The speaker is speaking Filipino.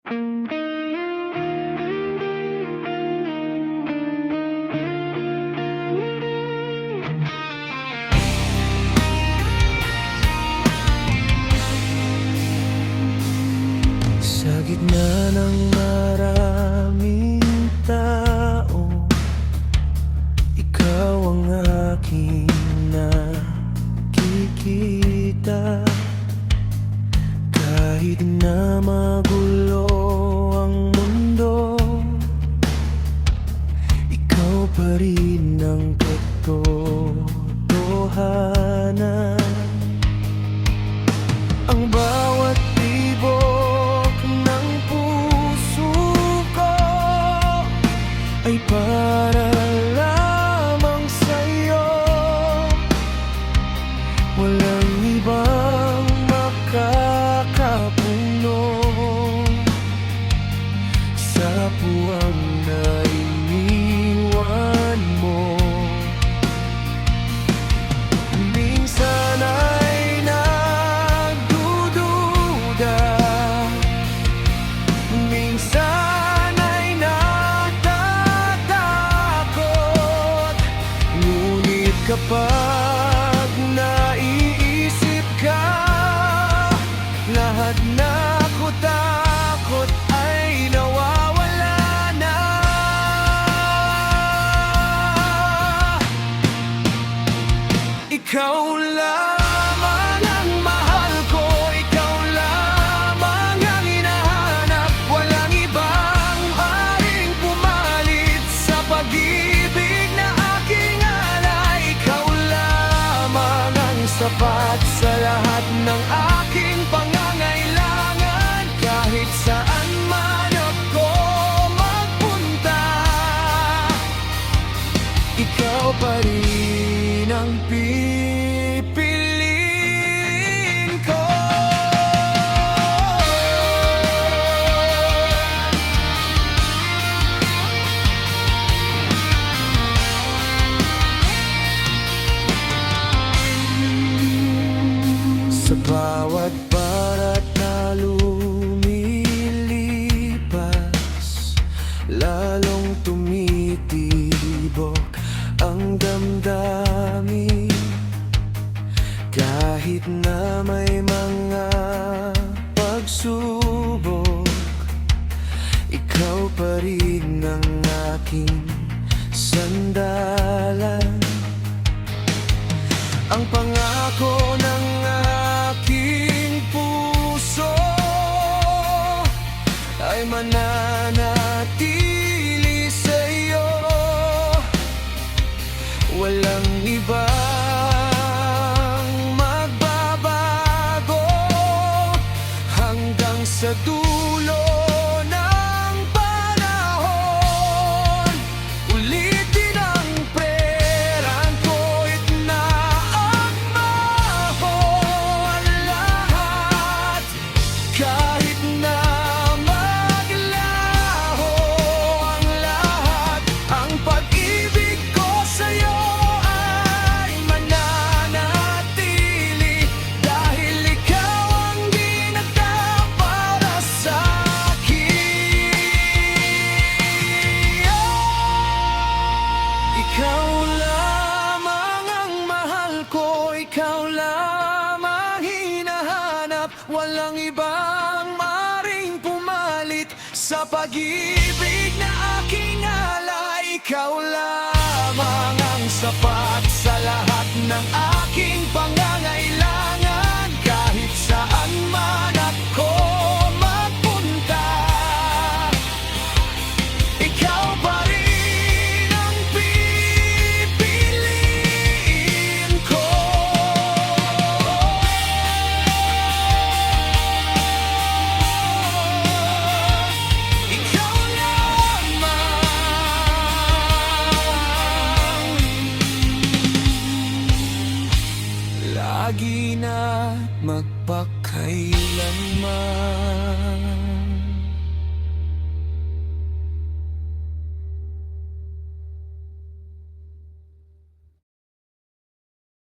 Sa gitna ng maraming tao, ikaw ang aking nakikita. Kahit na magulo ang mundo, ikaw pa rin ang katotohanan. Ang bawat tibok ng puso ko ay para lamang sa'yo. Walang ibang makakapuno sa puwang na iniwan mo. Minsan ay nagdududa, minsan ay natatakot, ngunit kapag naiisip ka, lahat na takot ay nawawala na. Ikaw lamang ang mahal ko, ikaw lamang ang hinahanap. Walang ibang maaaring pumalit sa pag-ibig na aking alay. Ikaw lamang ang sapat sa lahat ng aking pangangailangan. Kahit saan man ako magpunta, ikaw pa rin ang pipiliin ko. Sa bawat barat na lumilipas, lalong tumitibok ang damdamin. Kahit na may mga pagsubok, ikaw pa rin ang aking sandalan. Ang pangako ng aking puso ay mananatili sa'yo. Walang ibang magbabago hanggang sa dulo ng panahon. Ulitin ang prerang ko'y naakma ko ang lahat. Kahit na maglaho ang lahat, ang pag-ibig ko sa'yo ay mananatili. Dahil ikaw ang ginagda para sa'kin. Ikaw lamang ang mahal ko, ikaw lamang hinahanap. Walang ibang maaaring pumalit sa pag-ibig na aking alay. Ikaw lamang ang sapat sa lahat ng aking pangangailangan. Kahit saan man ako magpunta, ikaw pa rin ang pipiliin ko. Ikaw lamang. Lagi na magpakailanman.